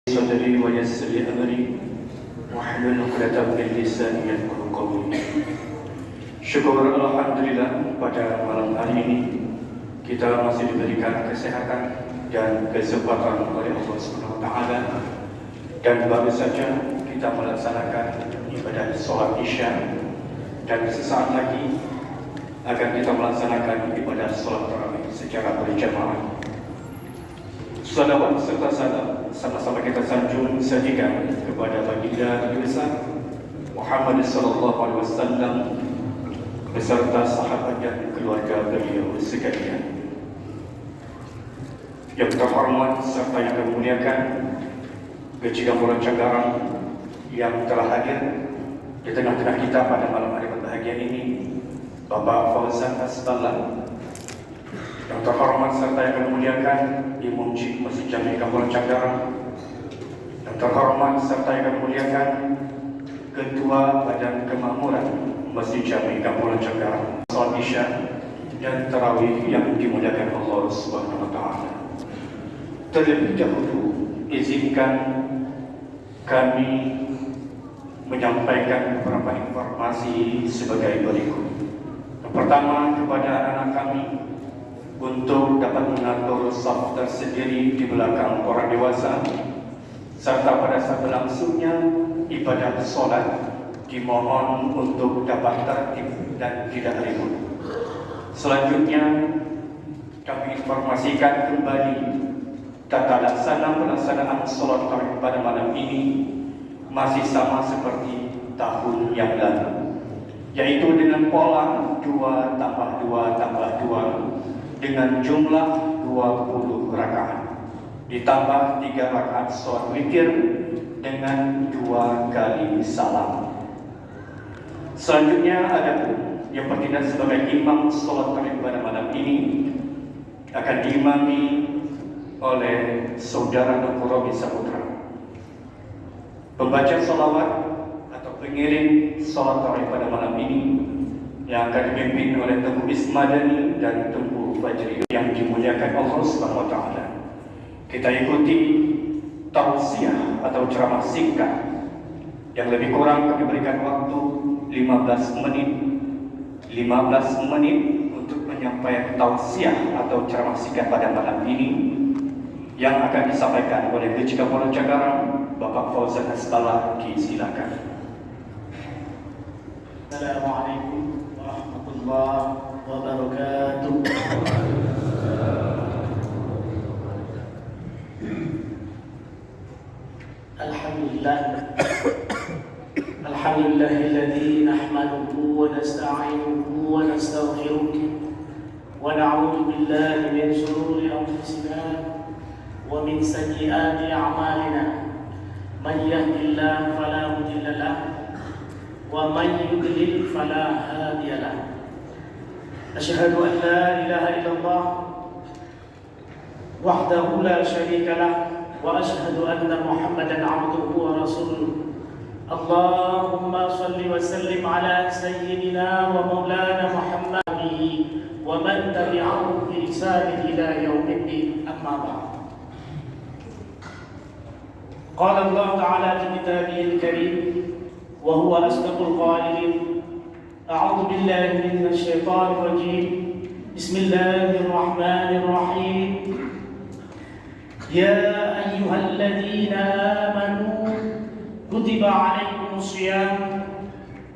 صدري ويسر لي أمري واحلل عقدة من lisani yafqahu qawli. Syukur alhamdulillah pada malam hari ini kita masih diberikan kesehatan dan kesempatan oleh Allah Subhanahu wa taala, dan baru saja kita melaksanakan ibadah sholat Isya, dan sesaat lagi akan kita melaksanakan ibadah sholat tarawih secara berjamaah. Salawat serta salam sama-sama kita sanjung sajikan kepada baginda besar Muhammad sallallahu alaihi wasallam beserta sahabat dan keluarga beliau sekalian. Yang terhormat serta yang termuliakan Ketua Pura Cengkareng yang telah hadir di tengah-tengah kita pada malam hari berbahagia ini, Bapak Fauzan Hasballah. Yang terhormat serta yang termuliakan Imam Cik Masjid Jami Kampung Cengkareng. Yang terhormat serta yang termuliakan Ketua Badan Kemakmuran Masjid Jami Kampung Cengkareng. Salat Isya dan tarawih yang dimuliakan Allah Subhanahu wa taala. Terlebih dahulu izinkan kami menyampaikan beberapa informasi sebagai berikut. Yang pertama, kepada anak-anak kami untuk dapat mengatur saf tersendiri di belakang orang dewasa, serta pada saat berlangsungnya ibadah sholat dimohon untuk dapat tertib dan tidak ribut. Selanjutnya kami informasikan kembali tata laksana pelaksanaan sholat tarawih pada malam ini masih sama seperti tahun yang lalu, yaitu dengan pola 2 tambah 2 tambah 2 dengan jumlah 20 rakaat, ditambah 3 rakaat sholat witir dengan 2 kali salam. Selanjutnya ada yang bertindak sebagai imam sholat tarawih pada malam ini akan diimami oleh Saudara Nukuro Saputra. Pembaca sholawat atau pengiring sholat tarawih pada malam ini yang akan dipimpin oleh Tengku Ismadani dan Tengku Fajri yang dimuliakan Allah Subhanahu wa taala. Kita ikuti tausiah atau ceramah singkat yang lebih kurang kami berikan waktu 15 menit untuk menyampaikan tausiah atau ceramah singkat pada malam ini yang akan disampaikan oleh Ketua Pura Cengkareng Bapak Fauzan Hasballah. Silakan. Assalamualaikum warahmatullahi wabarakatuh. Alhamdulillahilladzi nahmaduhu wa nasta'inuhu wa nastaghfiruh wa na'udzu billahi min shururi anfusina wa min sayyiati a'malina. Man yahdihillahu fala mudilla lahu wa man yudlil fala hadiya lahu. Asyhadu an la ilaha illallah wahdahu la syarika lah wa asyhadu anna Muhammadan 'abduhu wa rasuluh. Allahumma shalli wa sallim ala sayyidina wa maulana Muhammadin wa man tabi'ahu bi ihsan ila yaumiddin. Amma ba'd. Qala Allah ta'ala fi kitabihil karim wa huwa asdaqul qailin. A'udzu billahi minasy syaithanir rajim. Bismillahirrahmanir rahim. Ya ayyuhalladzina amanu kutiba 'alaikumus shiyam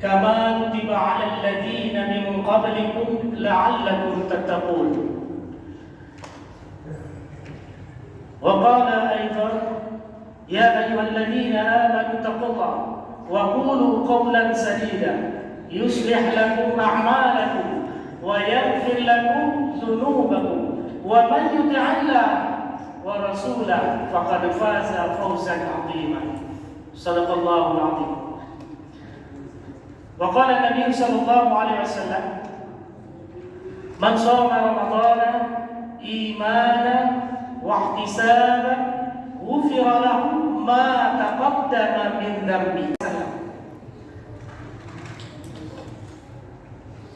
kama kutiba 'alal ladzina min qablikum la'allakum tattaqun. Wa qala aidan ya ayyuhalladzina amanu taqullaha wa qulu qawlan sadida yuslih lakum a'malakum wa yaghfir lakum dhunubakum wa man yuti'illah wa rasulahu faqad faza fawzan 'azima. Sadaqallahul 'azim. Wa qala Nabi sallallahu alaihi wasallam, man shoma ramadhana imanan wa ihtisaban ghufira lahu ma taqaddama min dhanbi.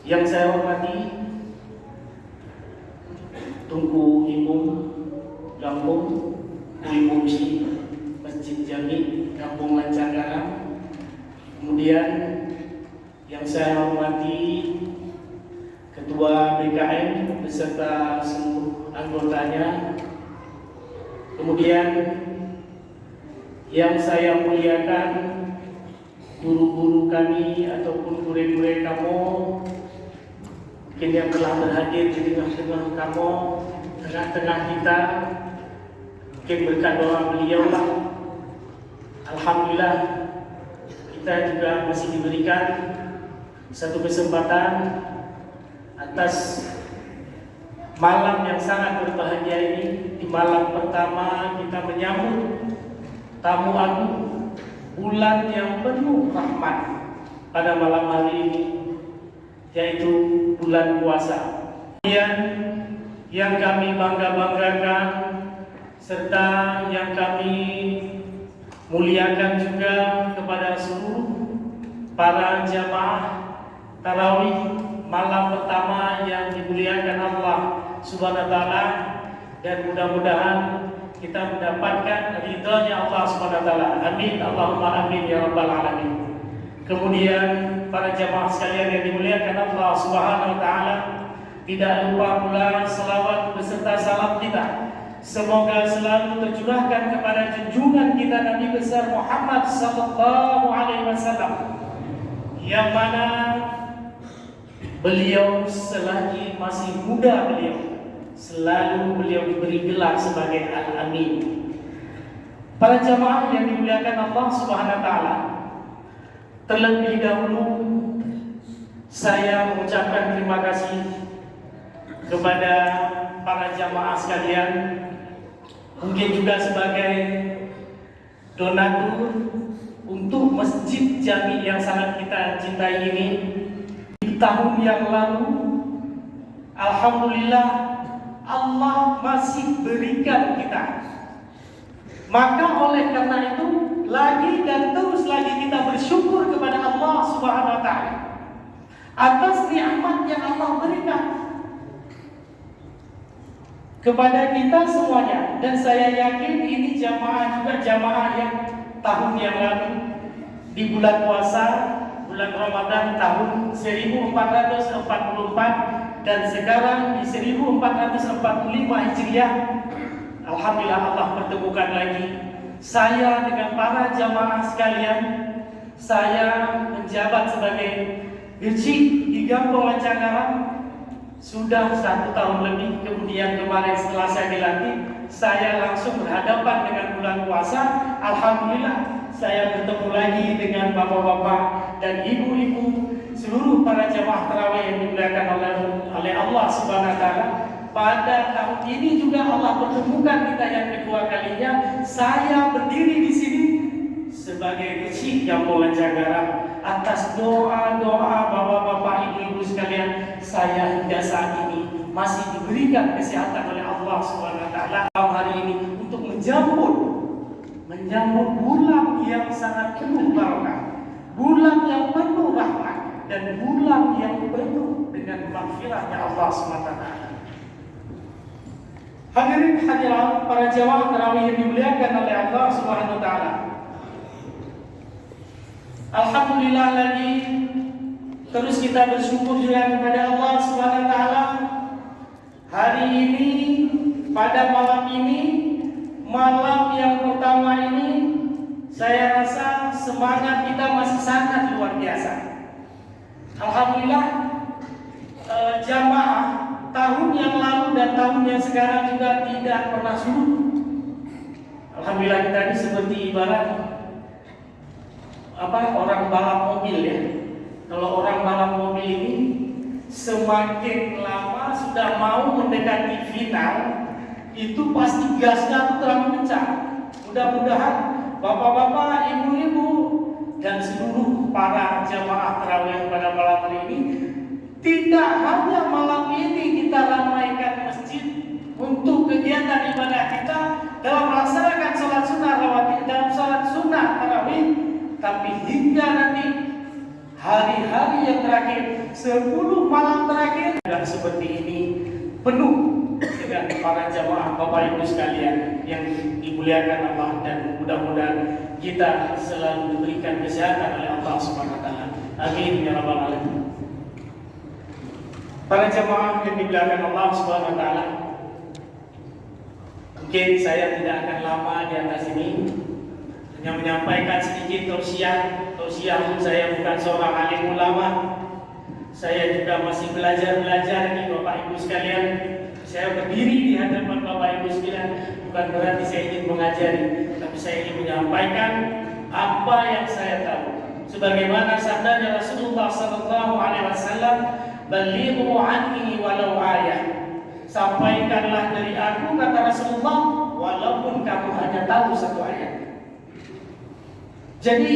Yang saya hormati Tungku Imam Lampung Imam Masjid Kemudian yang saya hormati Ketua BKM beserta seluruh anggotanya. Kemudian yang saya muliakan guru-guru kami ataupun guru-guru kamu mungkin yang telah berhadir di tengah-tengah kamu, tengah-tengah kita. Mungkin berkat doa beliau lah, alhamdulillah kita juga masih diberikan satu kesempatan atas malam yang sangat berbahagia ini. Di malam pertama kita menyambut tamu agung, bulan yang penuh rahmat pada malam hari ini, yaitu bulan puasa. Kemudian yang kami bangga-banggakan serta yang kami muliakan juga kepada seluruh para jamaah tarawih malam pertama yang dimuliakan Allah Subhanahu wa taala, dan mudah-mudahan kita mendapatkan ridhonya Allah Subhanahu wa taala. Amin, Allahumma amin ya rabbal alamin. Kemudian para jamaah sekalian yang dimuliakan Allah Subhanahu wa taala, tidak lupa pula selawat beserta salam kita semoga selalu tercurahkan kepada junjungan kita Nabi besar Muhammad sallallahu alaihi wasallam, yang mana beliau selagi masih muda selalu beliau diberi gelar sebagai Al-Amin. Para jamaah yang dimuliakan Allah Subhanahu wa taala, terlebih dahulu saya mengucapkan terima kasih kepada para jamaah sekalian, mungkin juga sebagai donatur untuk Masjid Jami yang sangat kita cintai ini. Di tahun yang lalu, alhamdulillah Allah masih berikan kita. Maka oleh karena itu, lagi dan terus lagi kita bersyukur kepada Allah Subhanahu wa taala atas nikmat yang Allah berikan kepada kita semuanya. Dan saya yakin ini jamaah juga jamaah yang tahun yang lalu di bulan puasa, bulan Ramadan tahun 1444, dan sekarang di 1445 Hijriah, alhamdulillah Allah pertemukan lagi saya dengan para jamaah sekalian. Saya menjabat sebagai Dirci di Gampong Lancangkaran sudah 1 tahun lebih. Kemudian kemarin setelah saya dilantik, saya langsung berhadapan dengan bulan puasa. Alhamdulillah saya bertemu lagi dengan bapak-bapak dan ibu-ibu, seluruh para jamaah tarawih yang dimuliakan oleh Allah Subhanahu wa taala. Pada tahun ini juga Allah pertemukan kita yang kedua kalinya. Saya berdiri di sini sebagai Dirci Gampong Lancangkaran. Atas doa-doa bapak-bapak, ibu-ibu sekalian, saya hingga saat ini masih diberikan kesehatan oleh Allah Subhanahu wa taala hari ini untuk menyambut bulan yang sangat penuh barakah, bulan yang penuh rahmat, dan bulan yang penuh dengan maghfirahnya Allah Subhanahu wa taala. Hadirin hadirat para jamaah tarawih yang dimuliakan oleh Allah Subhanahu wa taala. Alhamdulillah lagi terus kita bersyukur juga kepada Allah Subhanahu wa taala. Hari ini, pada malam ini, malam yang pertama ini, saya rasa semangat kita masih sangat luar biasa. Alhamdulillah jamaah tahun yang lalu dan tahun yang sekarang juga tidak pernah surut. Alhamdulillah kita ini seperti ibarat orang balap mobil ya. Kalau orang balap mobil ini semakin lama sudah mau mendekati final, itu pasti gasnya terlalu kencang. Mudah-mudahan bapak-bapak, ibu-ibu, dan seluruh para jamaah tarawih pada malam hari ini, tidak hanya malam ini kita ramaikan masjid untuk kegiatan ibadah kita dalam melaksanakan sholat sunnah rawatib, dalam sholat sunnah tarawih, tapi hingga nanti hari-hari yang terakhir, 10 malam terakhir, dan seperti ini penuh dengan para jamaah bapak ibu sekalian yang dimuliakan Allah, dan mudah-mudahan kita selalu diberikan kesehatan oleh Allah Subhanahu wa taala. Amin ya rabbal alamin. Para jemaah yang dimuliakan Allah Subhanahu wa taala, mungkin saya tidak akan lama di atas ini, hanya menyampaikan sedikit tausiah. Tausiah saya bukan seorang alim ulama. Saya juga masih belajar nih Bapak Ibu sekalian. Saya berdiri di hadapan Bapak Ibu sekalian bukan berarti saya ingin mengajari, tapi saya ingin menyampaikan apa yang saya tahu. Sebagaimana sabda Rasulullah sallallahu alaihi wasallam, "Balighu anni walau ayah." Sampaikanlah dari aku, kata Rasulullah, walaupun kamu hanya tahu satu ayat. Jadi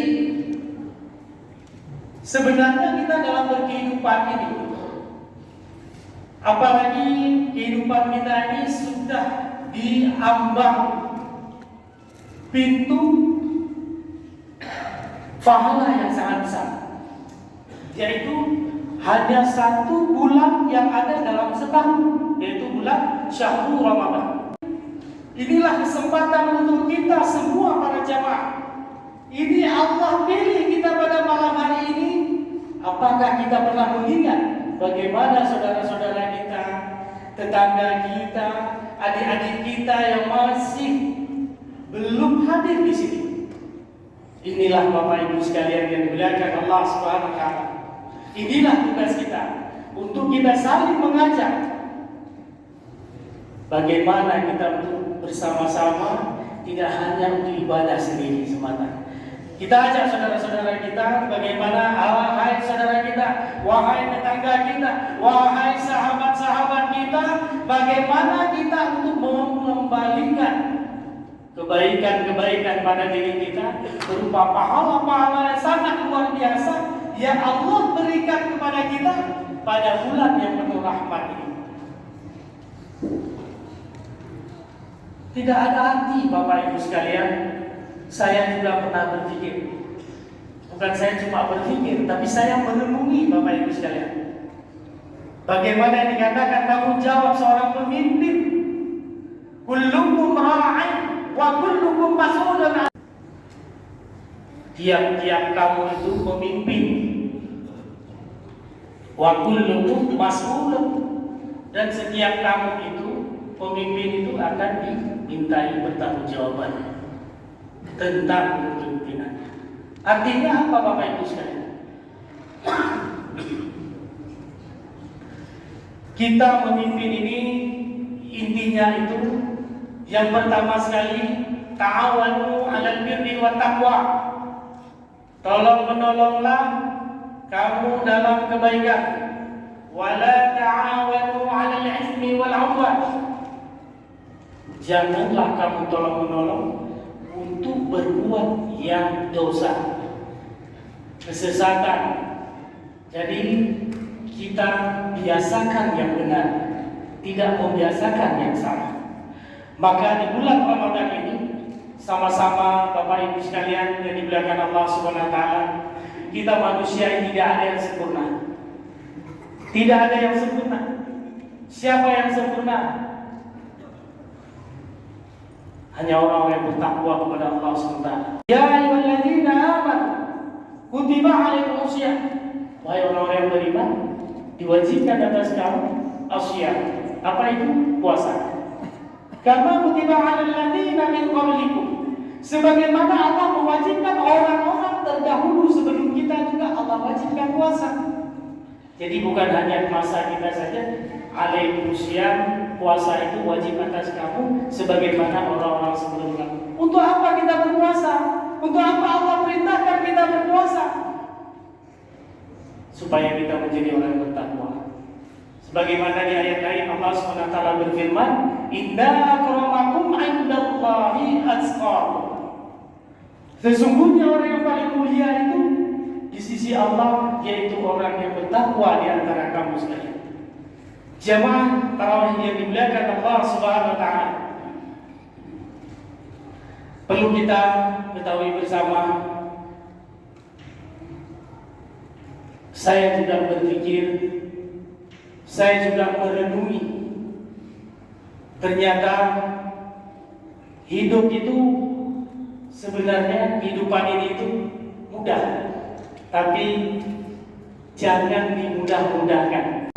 sebenarnya kita dalam berkehidupan ini, apalagi kehidupan kita ini sudah diambang pintu pahala yang sangat besar, yaitu hanya 1 bulan yang ada dalam setahun, yaitu bulan Syahrul Ramadan. Inilah kesempatan untuk kita semua para jamaah. Ini Allah pilih kita pada malam hari ini. Apakah kita pernah mengingat bagaimana saudara-saudara kita, tetangga kita, adik-adik kita yang masih belum hadir di sini? Inilah Bapak Ibu sekalian yang dimuliakan Allah Subhanahu wa taala. Inilah tugas kita, untuk kita saling mengajak bagaimana kita bersama-sama, tidak hanya untuk ibadah sendiri semata. Kita ajak saudara-saudara kita, bagaimana wahai saudara kita, wahai tetangga kita, wahai sahabat-sahabat kita, bagaimana kita untuk mengembalikan kebaikan-kebaikan pada diri kita berupa pahala-pahala yang sangat luar biasa yang Allah berikan kepada kita pada bulan yang penuh rahmat ini. Tidak ada arti Bapak Ibu sekalian, saya juga pernah berpikir, bukan saya cuma berpikir, tapi saya merenungi Bapak Ibu sekalian, bagaimana yang dikatakan tanggung jawab seorang pemimpin. Kullukum ra'in wa kullukum mas'ulun. Tiap-tiap kamu itu pemimpin. Wa kullukum mas'ulun, dan setiap kamu itu pemimpin itu akan dimintai pertanggungjawaban tentang kepemimpinan. Artinya apa Bapak Ibu sekalian? Kita memimpin ini intinya itu yang pertama sekali, ta'awanu 'alal birri wat taqwa. Tolong menolonglah kamu dalam kebaikan. Wala ta'awanu 'alal ismi wal 'udwan. Janganlah kamu tolong menolong untuk berbuat yang dosa, kesesatan. Jadi kita biasakan yang benar, tidak membiasakan yang salah. Maka di bulan Ramadan ini, sama-sama Bapak Ibu sekalian yang dimuliakan Allah Subhanahu wa taala, kita manusia ini tidak ada yang sempurna. Tidak ada yang sempurna. Siapa yang sempurna? Hanya orang yang bertakwa kepada Allah SWT. Ya ayyuhalladzina amanu kutiba alaikumus syiyam. Wahai orang-orang yang beriman, diwajibkan atas kamu as-syiyam. Apa itu? Puasa. Kama kutiba alal ladzina min qablikum. Sebagaimana Allah mewajibkan orang-orang terdahulu sebelum kita juga Allah wajibkan puasa. Jadi bukan hanya masa kita saja. Alaikumussyam, puasa itu wajib atas kamu sebagaimana orang-orang sebelum kamu. Untuk apa kita berpuasa? Untuk apa Allah perintahkan kita berpuasa? Supaya kita menjadi orang yang bertakwa. Sebagaimana di ayat lain Allah SWT berfirman, "Inna akramakum 'indallahi atqakum." Sesungguhnya orang yang paling mulia itu di sisi Allah yaitu orang yang bertakwa di antara kamu sekalian. Jamaah tarawih yang dimuliakan Allah Subhanahu wa taala, perlu kita ketahui bersama, saya juga berpikir, saya juga merenungi, ternyata hidup itu Sebenarnya kehidupan ini itu mudah, tapi jangan dimudah-mudahkan.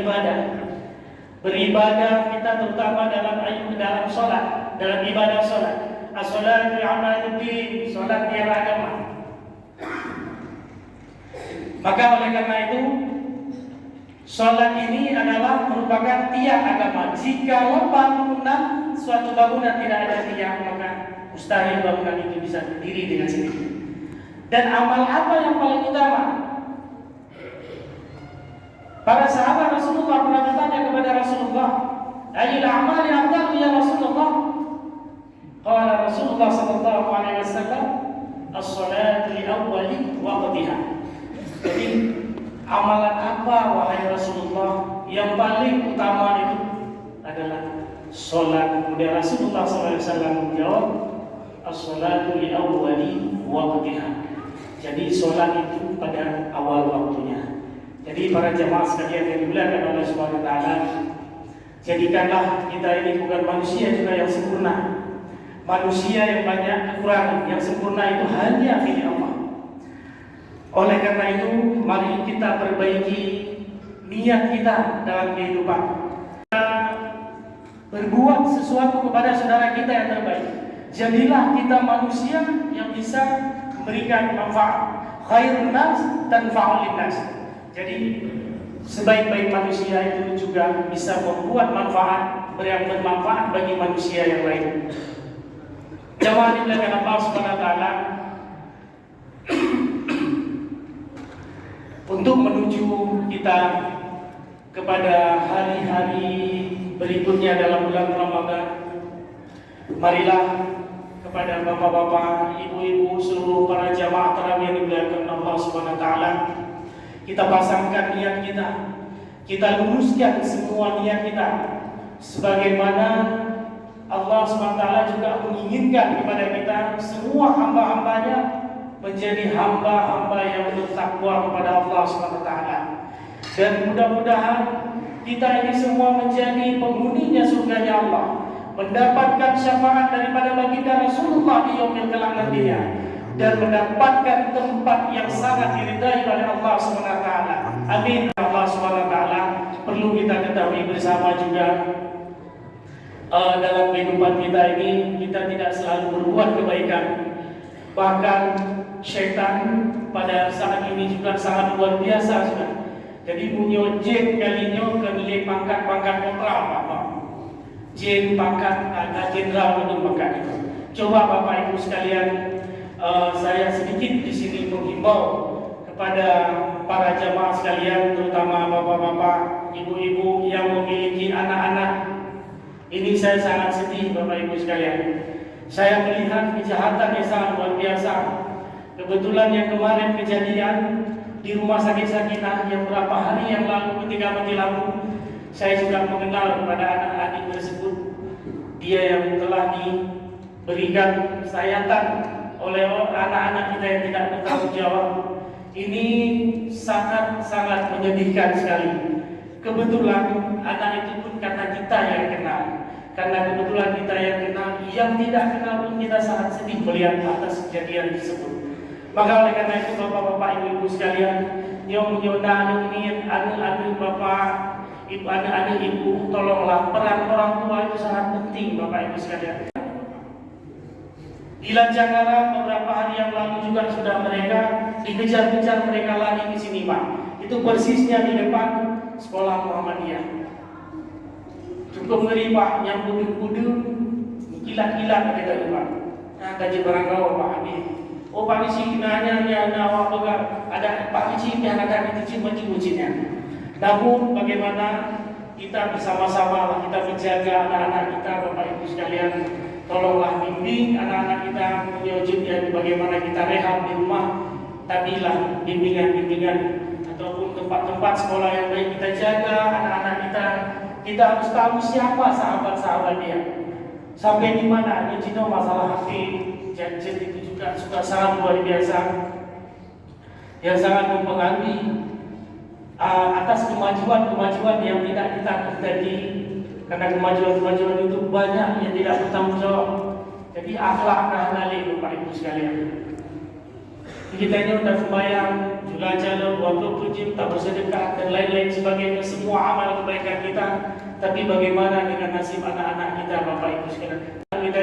Beribadah kita terutama dalam sholat, dalam ibadah sholat. As-sholatu amaluddin, sholat tiara agama. Maka oleh karena itu, sholat ini adalah merupakan tiang agama. Jika bangunan, suatu bangunan tidak ada tiang, maka mustahil bangunan itu bisa berdiri dengan sendiri. Dan amal apa yang paling utama? Para sahabat Rasulullah pernah bertanya kepada Rasulullah, "Ayyul a'mali afdalu ya Rasulullah?" Qala Rasulullah sallallahu alaihi wasallam, "As-shalatu li awwali waqtiha." Jadi, amalan apa wahai Rasulullah yang paling utama itu adalah salat. Kemudian Rasulullah sallallahu alaihi wasallam menjawab, "As-shalatu li awwali waqtiha." Jadi salat itu pada awal waktunya. Jadi para jamaah sekalian yang dimuliakan oleh Allah Subhanahu wa taala, jadikanlah kita ini bukan manusia juga yang sempurna. Manusia yang banyak kekurangan, yang sempurna itu hanya milik Allah. Oleh karena itu, mari kita perbaiki niat kita dalam kehidupan. Kita berbuat sesuatu kepada saudara kita yang terbaik. Jadilah kita manusia yang bisa memberikan manfaat. Khairun nas tanfa'ul linnas. Jadi sebaik-baik manusia itu juga bisa membuat manfaat, yang bermanfaat bagi manusia yang lain. Jamaah dimuliakan Allah Subhanahu wa taala, untuk menuju kita kepada hari-hari berikutnya dalam bulan Ramadan, marilah kepada bapak-bapak, ibu-ibu, seluruh para jamaah tarawih yang dimuliakan Allah Subhanahu wa taala, kita pasangkan niat kita, kita luruskan semua niat kita, sebagaimana Allah SWT juga menginginkan kepada kita semua hamba-hambanya menjadi hamba-hamba yang bertakwa kepada Allah SWT. Dan mudah-mudahan kita ini semua menjadi penghuninya surganya Allah, mendapatkan syafaat daripada baginda Rasulullah di yaumil kelak nantinya, dan mendapatkan tempat yang sangat diridai oleh Allah SWT. Amin. Allah SWT perlu kita ketahui bersama juga, dalam kehidupan kita ini kita tidak selalu berbuat kebaikan. Bahkan syaitan pada saat ini juga sangat luar biasa sudah. Jadi punya jin kalinya kemilih pangkat-pangkat kopral apa? Jin pangkat ada jenderal untuk pangkat itu. Coba Bapak Ibu sekalian, saya sedikit di sini menghimbau kepada para jamaah sekalian, terutama bapak-bapak, ibu-ibu yang memiliki anak-anak. Ini saya sangat sedih Bapak Ibu sekalian. Saya melihat kejahatan yang sangat luar biasa. Kebetulan yang kemarin kejadian di rumah sakit Sakinah yang beberapa hari yang lalu ketika mati lampu, saya juga mengenal kepada anak-adik tersebut. Dia yang telah diberikan sayatan oleh anak-anak kita yang tidak bertanggung jawab. Ini sangat-sangat menyedihkan sekali. Kebetulan anak itu pun kata kita yang kenal. Karena kebetulan kita yang kenal, yang tidak kenal pun kita sangat sedih melihat atas kejadian tersebut. Maka oleh karena itu bapak-bapak, ibu-ibu sekalian, yang menyona ini anu bapak, ibu anu ibu, tolonglah peran orang tua itu sangat penting Bapak Ibu sekalian. Di Lanjangaran beberapa hari yang lalu juga sudah mereka dikejar-kejar, mereka lari di sini Pak. Itu persisnya di depan sekolah Muhammadiyah. Cukup ngeri Pak, yang budung-budung kilat-kilat kita tuh Pak. Nah gaji barang kau Pak Abi. Oh Pak Isi nanya nyawa pegang ada Pak Isi yang ada di cincin-cincinnya. Namun bagaimana kita bersama-sama kita menjaga anak-anak kita Bapak Ibu sekalian. Tolonglah bimbing anak-anak kita menyujudnya bagaimana kita rehab di rumah. Tabilah bimbingan-bimbingan ataupun tempat-tempat sekolah yang baik kita jaga anak-anak kita. Kita harus tahu siapa sahabat-sahabat dia. Sampai di mana Cino masalah hati janji itu juga sudah sangat luar biasa. Yang sangat mempengaruhi atas kemajuan yang tidak kita terjadi. Karena kemajuan itu banyak yang tidak bertanggung jawab. Jadi akhlak nahnali Bapak Ibu sekalian. Kita ini udah sembahyang, jual jalan, buat puji, tak bersedekah dan lain-lain sebagainya, semua amal kebaikan kita. Tapi bagaimana dengan nasib anak-anak kita Bapak Ibu sekalian? Kita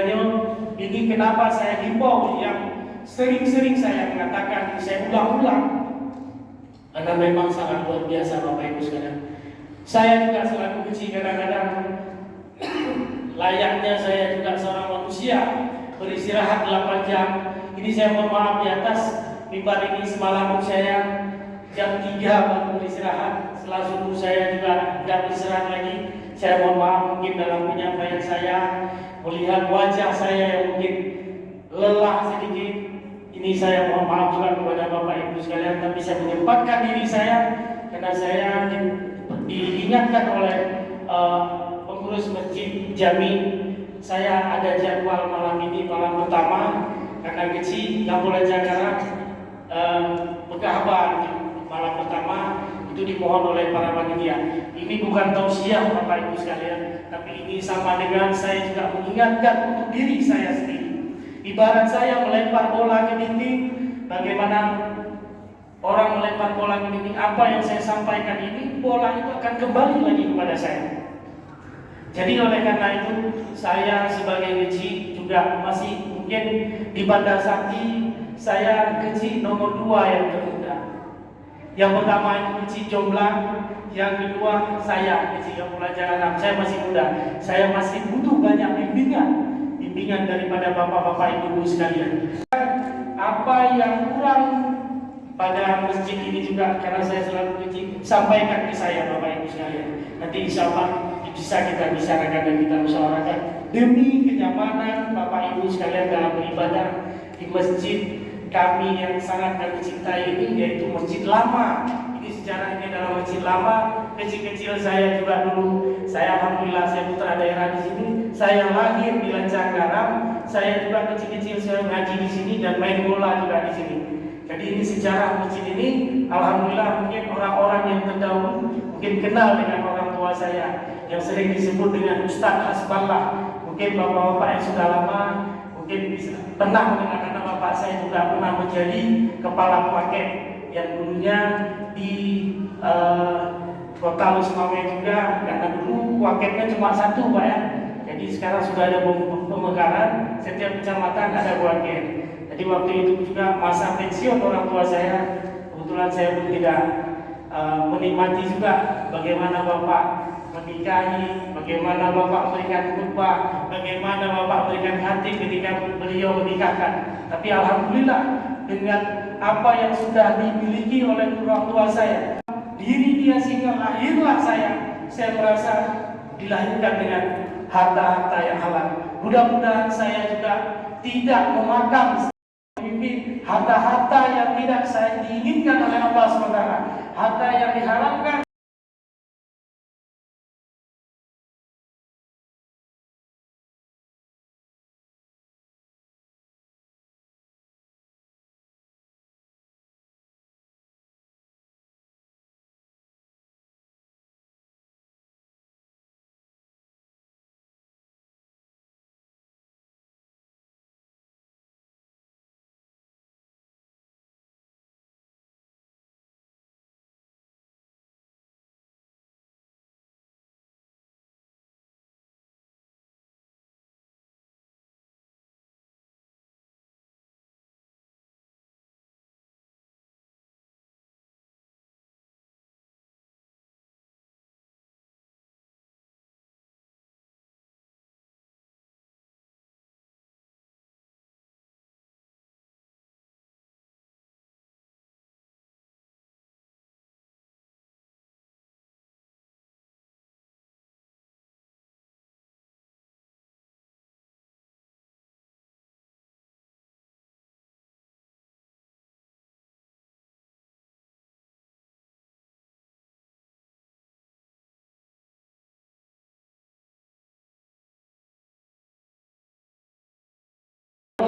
ini kenapa saya himbau yang sering-sering saya mengatakan, saya ulang-ulang, karena memang sangat luar biasa Bapak Ibu sekalian. Saya juga selaku kecil kadang-kadang layaknya saya juga seorang manusia beristirahat 8 jam. Ini saya mohon maaf di atas mimbar ini semalam saya jam 3 baru beristirahat. Setelah subuh saya juga tidak beristirahat lagi. Saya mohon maaf mungkin dalam penyampaian saya melihat wajah saya yang mungkin lelah sedikit. Ini saya mohon maaf juga kepada Bapak Ibu sekalian, tapi saya menyempatkan diri saya karena saya diingatkan oleh pengurus masjid Jami. Saya ada jadwal malam ini, malam pertama, karena kecil nggak boleh jaga pegawai malam pertama itu dimohon oleh para panitia. Ini bukan tausiah Bapak Ibu sekalian, tapi ini sama dengan saya juga mengingatkan untuk diri saya sendiri. Ibarat saya melempar bola ke dinding, bagaimana orang melempar bola ke dinding, apa yang saya sampaikan ini, bola itu akan kembali lagi kepada saya. Jadi oleh karena itu, saya sebagai kecil juga masih mungkin di Bandar Sakti, saya kecil nomor 2 yang termuda. Yang pertama itu kecil jomblang, yang kedua saya kecil yang pelajaran Arab. Saya masih muda, saya masih butuh banyak bimbingan daripada bapak-bapak ibu-ibu sekalian. Apa yang kurang pada masjid ini juga, karena saya selalu kecil, sampaikan ke saya Bapak Ibu sekalian. Nanti insya Allah bisa kita bicarakan dan kita musyawarahkan demi kenyamanan Bapak Ibu sekalian dalam beribadah di masjid kami yang sangat kami cintai ini, yaitu Masjid Lama. Ini sejarahnya adalah Masjid Lama. Kecil-kecil saya juga dulu, saya alhamdulillah saya putra daerah di sini. Saya lahir di Lancang Garam. Saya juga kecil-kecil saya ngaji di sini dan main bola juga di sini. Jadi ini sejarah masjid ini, alhamdulillah mungkin orang-orang yang terdahulu mungkin kenal dengan orang tua saya yang sering disebut dengan Ustadz Hasballah. Mungkin bapak-bapak yang sudah lama mungkin bisa pernah mendengar, karena bapak saya juga pernah menjadi kepala paket yang dulunya di Kota Lusmawe juga, karena dulu waketnya cuma 1 Pak ya. Jadi sekarang sudah ada pemekaran, setiap kecamatan ada waket. Jadi waktu itu juga masa pensiun orang tua saya, kebetulan saya pun tidak menikmati juga bagaimana bapak menikahi, bagaimana bapak memberikan khutbah, bagaimana bapak memberikan hati ketika beliau menikahkan. Tapi alhamdulillah dengan apa yang sudah dimiliki oleh orang tua saya, diri dia sehingga lahirlah saya merasa dilahirkan dengan harta-harta yang halal. Mudah-mudahan saya juga tidak memakan harta-harta yang tidak saya diinginkan oleh Allah SWT, harta yang diharamkan.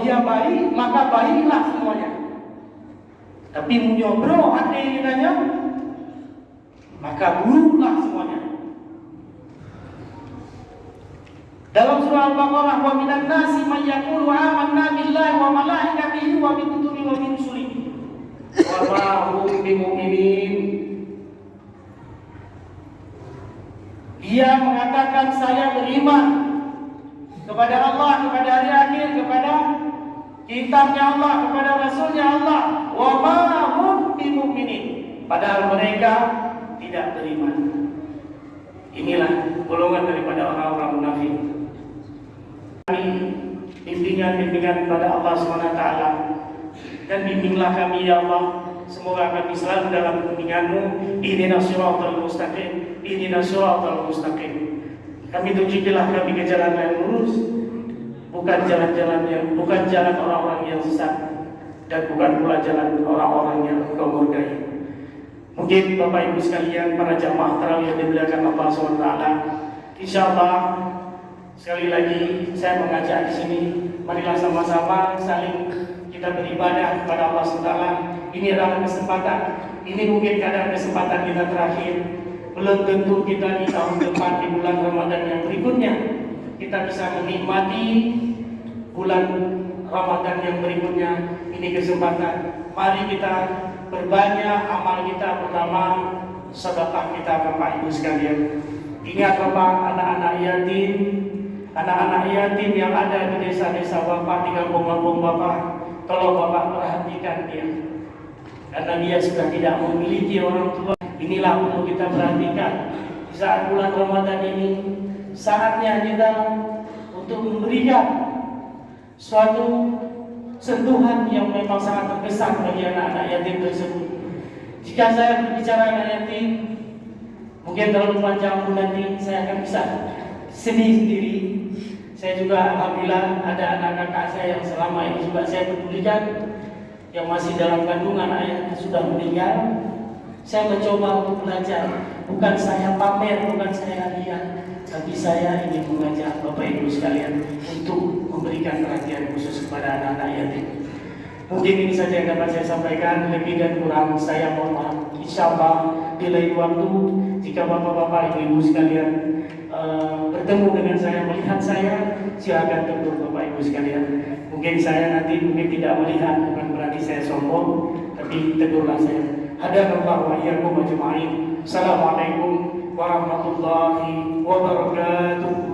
Dia baik, maka baiklah semuanya. Tapi munyobro hati nanya, maka buruklah semuanya. Dalam surah Al-Baqarah, wa minan nasi may yaqulu amanna billahi wa malaikatihi wa bi kutubihi wa bi rusulihi wa ma hum bimu'minin. Dia mengatakan saya beriman kepada Allah, kepada hari akhir, kepada kitabnya Allah, kepada rasulnya Allah, wa ma hum bimu'minin, padahal mereka tidak beriman. Inilah golongan daripada orang-orang munafik. Bimbingan pada Allah SWT, dan bimbinglah kami ya Allah, semoga kami selalu dalam bimbinganmu. Ihdinas siratal mustaqim, ihdinas siratal mustaqim. Kami tunjukilah kami ke jalan yang lurus, bukan jalan orang-orang yang sesat, dan bukan pula jalan orang-orang yang Engkau murkai. Mungkin Bapak Ibu sekalian, para jamaah tarawih yang dimuliakan Allah SWT, insyaallah sekali lagi saya mengajak di sini, marilah sama-sama saling kita beribadah kepada Allah SWT. Ini adalah kesempatan, ini mungkin kadang kesempatan kita terakhir. Belum tentu kita di tahun depan, di bulan Ramadan yang berikutnya, kita bisa menikmati bulan Ramadan yang berikutnya. Ini kesempatan, mari kita berbanyak amal kita. Pertama, sedekah kita Bapak Ibu sekalian. Ingat Bapak, anak-anak yatim yang ada di desa-desa Bapak, di kampung-kampung Bapak, tolong Bapak perhatikan dia, karena dia sudah tidak memiliki orang tua. Inilah perlu kita perhatikan di saat bulan Ramadan ini. Saatnya kita untuk memberikan suatu sentuhan yang memang sangat terkesan bagi anak-anak yatim tersebut. Jika saya berbicara anak yatim, mungkin terlalu panjang, nanti saya akan bisa sendiri. Saya juga alhamdulillah ada anak kakak saya yang selama ini juga saya pedulikan, yang masih dalam kandungan ayahnya sudah meninggal. Saya mencoba untuk belajar, bukan saya pamer, bukan saya hadiah, tapi saya ingin mengajak Bapak Ibu sekalian untuk memberikan perhatian khusus kepada anak-anak yatim. Mungkin ini saja yang dapat saya sampaikan, lebih dan kurang saya mohon maaf. Insyaallah di lain waktu, jika Bapak-Bapak Ibu-Ibu sekalian bertemu dengan saya, melihat saya, silakan tegur Bapak Ibu sekalian. Mungkin saya nanti tidak melihat, bukan berarti saya sombong, tapi tegurlah saya. Hadanallahu wa iyyakum ajma'in. Assalamualaikum warahmatullahi wabarakatuh.